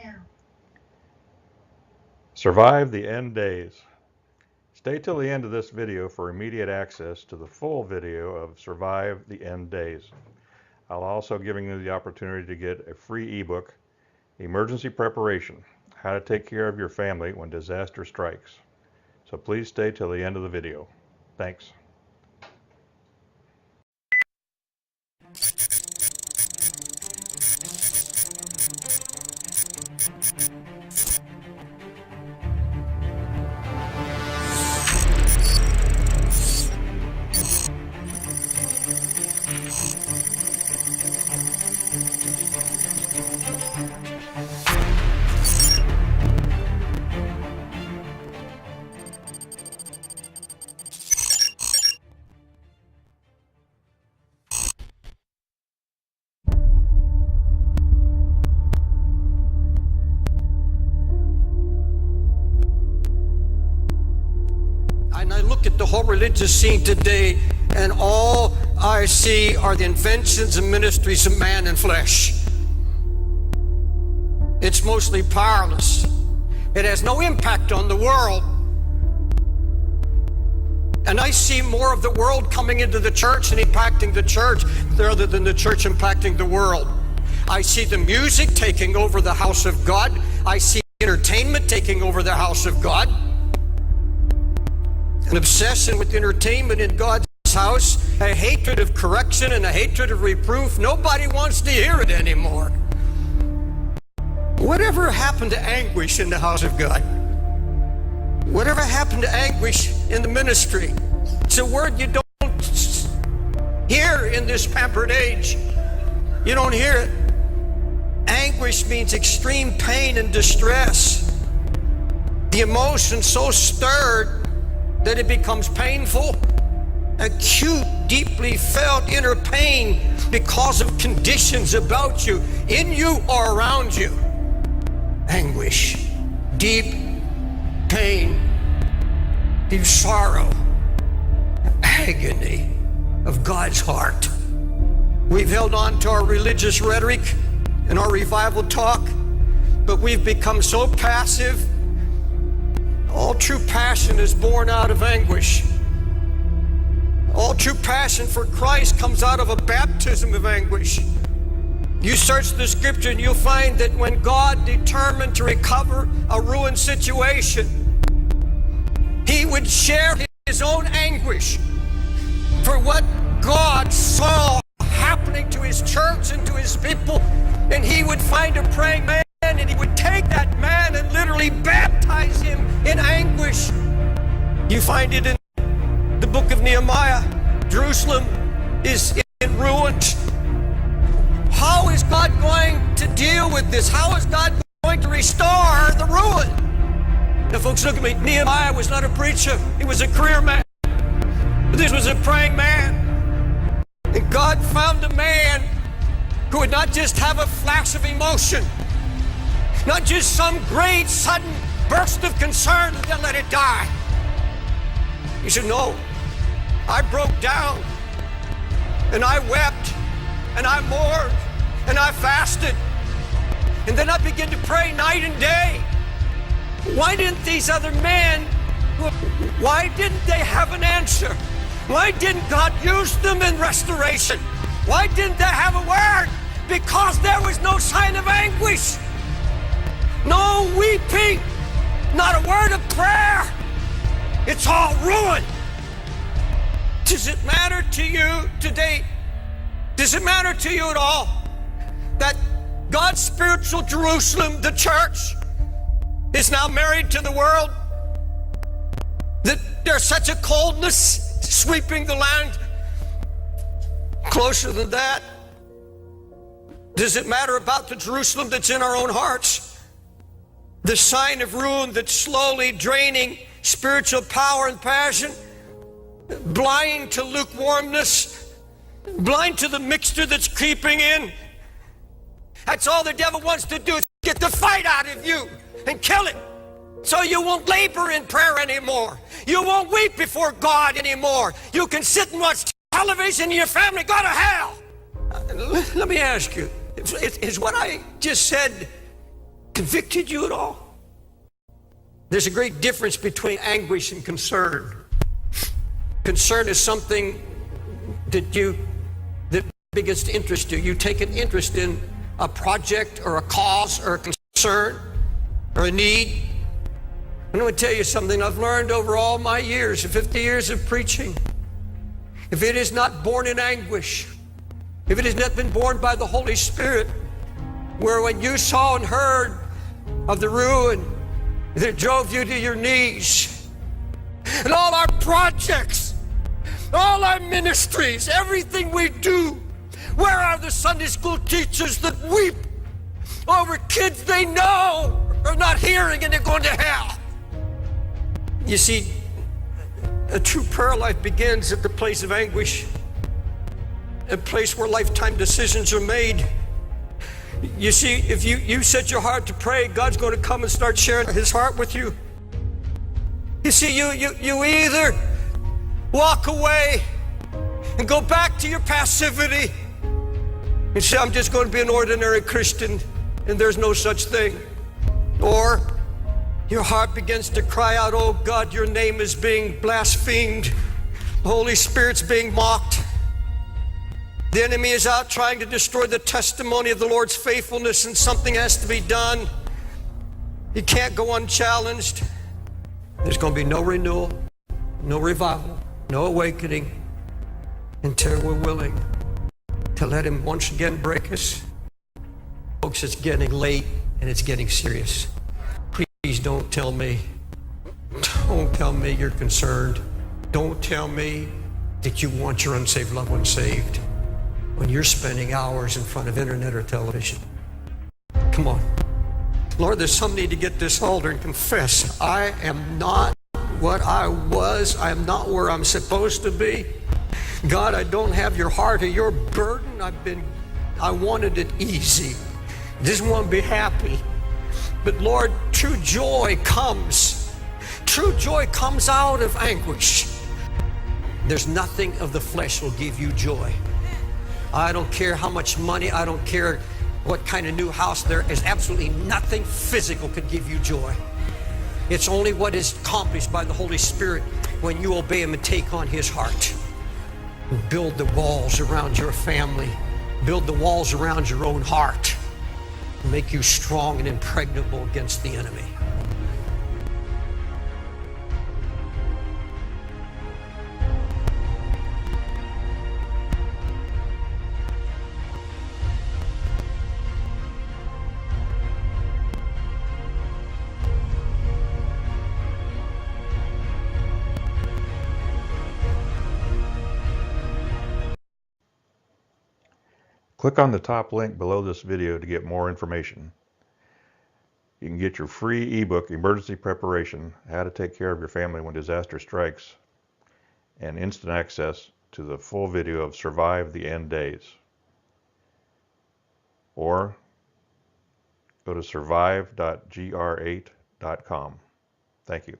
now. Survive the end days. Stay till the end of this video for immediate access to the full video of Survive the End Days. I'll also giving you the opportunity to get a free ebook, Emergency Preparation, How to Take Care of Your Family When Disaster Strikes. So please stay till the end of the video. Thanks. And I look at the whole religious scene today, and all I see are the inventions and ministries of man and flesh. It's mostly powerless. It has no impact on the world. And I see more of the world coming into the church and impacting the church rather than the church impacting the world. I see the music taking over the house of God. I see entertainment taking over the house of God. An obsession with entertainment in God's house, a hatred of correction and a hatred of reproof. Nobody wants to hear it anymore. Whatever happened to anguish in the house of God? Whatever happened to anguish in the ministry? It's a word you don't hear in this pampered age. You don't hear it. Anguish means extreme pain and distress. The emotion so stirred that it becomes painful, acute, deeply felt inner pain because of conditions about you, in you or around you. Anguish, deep pain, deep sorrow, agony of God's heart. We've held on to our religious rhetoric and our revival talk, but we've become so passive. All true passion is born out of anguish. All true passion for Christ comes out of a baptism of anguish. You search the scripture and you'll find that when God determined to recover a ruined situation, he would share his own anguish for what God saw happening to his church and to his people, and he would find a praying man and he would take that man and literally baptize him in anguish. You find it in the book of Nehemiah. Jerusalem is in ruins. How is God going to deal with this? How is God going to restore the ruin? Now folks, look at me. Nehemiah was not a preacher. He was a career man. This was a praying man. And God found a man who would not just have a flash of emotion, not just some great sudden burst of concern and then let it die. He said, no, I broke down and I wept and I mourned and I fasted. And then I began to pray night and day. Why didn't these other men, why didn't they have an answer? Why didn't God use them in restoration? Why didn't they have a word? Because there was no sign of anguish. No weeping, not a word of prayer. It's all ruin. Does it matter to you today? Does it matter to you at all that God's spiritual Jerusalem, the church, is now married to the world? That there's such a coldness sweeping the land? Closer than that, does it matter about the Jerusalem that's in our own hearts? The sign of ruin that's slowly draining spiritual power and passion, blind to lukewarmness, blind to the mixture that's creeping in. That's all the devil wants to do, is get the fight out of you and kill it. So you won't labor in prayer anymore. You won't weep before God anymore. You can sit and watch television and your family go to hell. Let me ask you, is what I just said convicted you at all? There's a great difference between anguish and concern. Concern is something that begins to interest you. You take an interest in a project or a cause or a concern or a need. I'm going to tell you something I've learned over all my years, 50 years of preaching. If it is not born in anguish, if it has not been born by the Holy Spirit, where when you saw and heard of the ruin that drove you to your knees, and all our projects, all our ministries, everything we do, where are the Sunday school teachers that weep over kids they know are not hearing and they're going to hell? You see, a true prayer life begins at the place of anguish, a place where lifetime decisions are made. You see, if you set your heart to pray, God's going to come and start sharing His heart with you. You see, you either walk away and go back to your passivity and say, I'm just going to be an ordinary Christian and there's no such thing. Or your heart begins to cry out, oh God, your name is being blasphemed. The Holy Spirit's being mocked. The enemy is out trying to destroy the testimony of the Lord's faithfulness, and something has to be done. You can't go unchallenged. There's going to be no renewal, no revival, no awakening until we're willing to let Him once again break us. Folks, it's getting late and it's getting serious. Please don't tell me you're concerned. Don't tell me that you want your unsaved loved one saved when you're spending hours in front of internet or television. Come on. Lord, there's some need to get this altar and confess, I am not what I was. I am not where I'm supposed to be. God, I don't have your heart or your burden. I wanted it easy. Just want to be happy. But Lord, true joy comes. True joy comes out of anguish. There's nothing of the flesh will give you joy. I don't care how much money, I don't care what kind of new house, there is absolutely nothing physical could give you joy. It's only what is accomplished by the Holy Spirit when you obey Him and take on His heart. Build the walls around your family. Build the walls around your own heart. Make you strong and impregnable against the enemy. Click on the top link below this video to get more information. You can get your free ebook, Emergency Preparation, How to Take Care of Your Family When Disaster Strikes, and instant access to the full video of Survive the End Days. Or go to survive.gr8.com. Thank you.